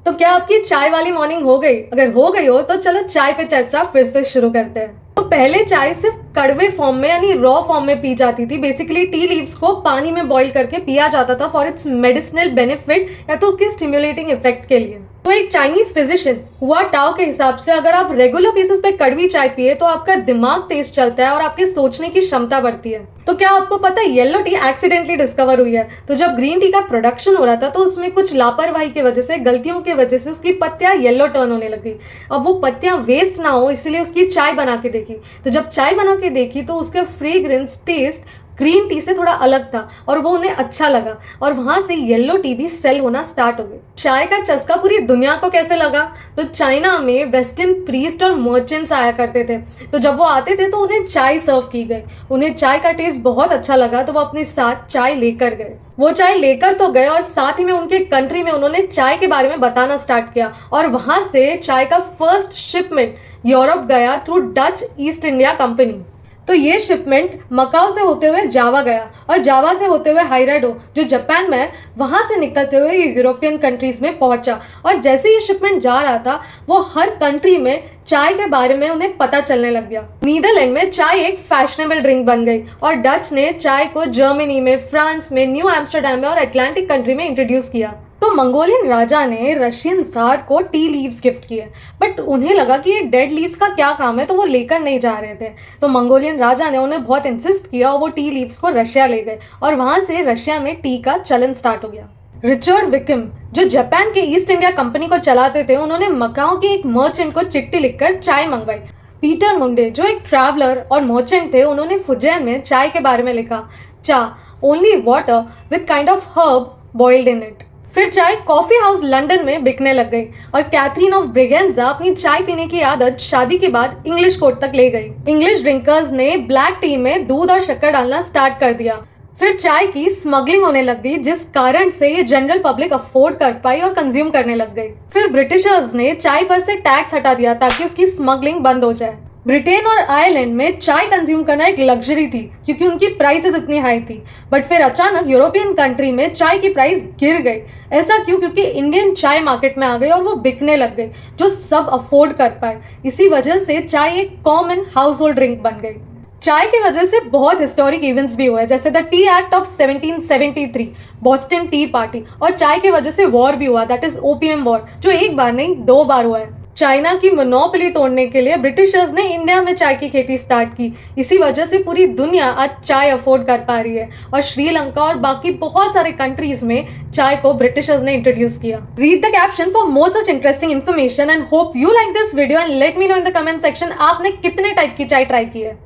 तो क्या आपकी चाय वाली मॉर्निंग हो गई? अगर हो गई हो तो चलो चाय पे चर्चा फिर से शुरू करते हैं। तो पहले चाय सिर्फ कड़वे फॉर्म में यानी रॉ फॉर्म में पी जाती थी। बेसिकली टी लीव्स को पानी में बॉईल करके पिया जाता था फॉर इट्स मेडिसिनल बेनिफिट या तो उसके स्टिमुलेटिंग इफेक्ट के लिए। तो एक चाइनीज फिजिशियन हुआ टाओ के हिसाब से अगर आप रेगुलर बेसिस पे कड़वी चाय पिए तो आपका दिमाग तेज चलता है और आपके सोचने की क्षमता बढ़ती है। तो क्या आपको पता है येलो टी एक्सीडेंटली डिस्कवर हुई है? तो जब ग्रीन टी का प्रोडक्शन हो रहा था तो उसमें कुछ लापरवाही की वजह से, गलतियों की वजह से उसकी पत्तियां येलो टर्न होने लगी। अब वो पत्तियां वेस्ट ना हो इसलिए उसकी चाय बना के देखी। तो जब चाय बना के देखी तो उसका फ्रेग्रेंस टेस्ट ग्रीन टी से थोड़ा अलग था और वो उन्हें अच्छा लगा और वहां से येलो टी भी सेल होना स्टार्ट हो गई। चाय का चस्का पूरी दुनिया को कैसे लगा? तो चाइना में वेस्टर्न प्रीस्ट और मर्चेंट्स आया करते थे। तो जब वो आते थे तो उन्हें चाय सर्व की गई। उन्हें चाय का टेस्ट बहुत अच्छा लगा तो वो अपने साथ चाय लेकर गए। वो चाय लेकर तो गए और साथ ही में उनके कंट्री में उन्होंने चाय के बारे में बताना स्टार्ट किया और वहां से चाय का फर्स्ट शिपमेंट यूरोप गया through Dutch east India company. तो ये शिपमेंट मकाओ से होते हुए जावा गया और जावा से होते हुए हाइराडो जो जापान में है, वहां से निकलते हुए ये यूरोपियन कंट्रीज में पहुंचा। और जैसे ये शिपमेंट जा रहा था वो हर कंट्री में चाय के बारे में उन्हें पता चलने लग गया। नीदरलैंड में चाय एक फैशनेबल ड्रिंक बन गई और डच ने चाय को जर्मनी में, फ्रांस में, न्यू एम्स्टरडेम में और अटलांटिक कंट्री में इंट्रोड्यूस किया। तो मंगोलियन राजा ने रशियन जार को टी लीव्स गिफ्ट किए, बट उन्हें लगा कि ये डेड लीव्स का क्या काम है तो वो लेकर नहीं जा रहे थे। तो मंगोलियन राजा ने उन्हें बहुत इंसिस्ट किया और वो टी लीव्स को रशिया ले गए और वहां से रशिया में टी का चलन स्टार्ट हो गया। रिचर्ड विकम जो जापान के ईस्ट इंडिया कंपनी को चलाते थे, उन्होंने मकाओ के एक मर्चेंट को चिट्ठी लिखकर चाय मंगवाई। पीटर मुंडे जो एक ट्रैवलर और मर्चेंट थे, उन्होंने फुजियान में चाय के बारे में लिखा, चा only water with kind of herb boiled in it. फिर चाय कॉफी हाउस लंदन में बिकने लग गई और कैथरीन ऑफ ब्रिगेंजा अपनी चाय पीने की आदत शादी के बाद इंग्लिश कोर्ट तक ले गई। इंग्लिश ड्रिंकर्स ने ब्लैक टी में दूध और शक्कर डालना स्टार्ट कर दिया। फिर चाय की स्मगलिंग होने लग गई जिस कारण से ये जनरल पब्लिक अफोर्ड कर पाई और कंज्यूम करने लग गई। फिर ब्रिटिशर्स ने चाय पर से टैक्स हटा दिया ताकि उसकी स्मगलिंग बंद हो जाए। ब्रिटेन और आयरलैंड में चाय कंज्यूम करना एक लग्जरी थी क्योंकि उनकी प्राइसेस इतनी हाई थी। बट फिर अचानक यूरोपियन कंट्री में चाय की प्राइस गिर गई। ऐसा क्यों? क्योंकि इंडियन चाय मार्केट में आ गई और वो बिकने लग गई जो सब अफोर्ड कर पाए। इसी वजह से चाय एक कॉमन हाउस होल्ड ड्रिंक बन गई। चाय की वजह से बहुत हिस्टोरिक इवेंट्स भी हुए जैसे the T act of 1773, Boston T party, और चाय की वजह से वॉर भी हुआ, दैट इज ओपीएम वॉर, जो एक बार नहीं 2 बार हुआ है। चाइना की मोनोपोली तोड़ने के लिए ब्रिटिशर्स ने इंडिया में चाय की खेती स्टार्ट की। इसी वजह से पूरी दुनिया आज चाय अफोर्ड कर पा रही है और श्रीलंका और बाकी बहुत सारे कंट्रीज में चाय को ब्रिटिशर्स ने इंट्रोड्यूस किया। Read the caption for more such interesting information and hope you like this video and let me know in the comment section आपने कितने टाइप की चाय ट्राई की है।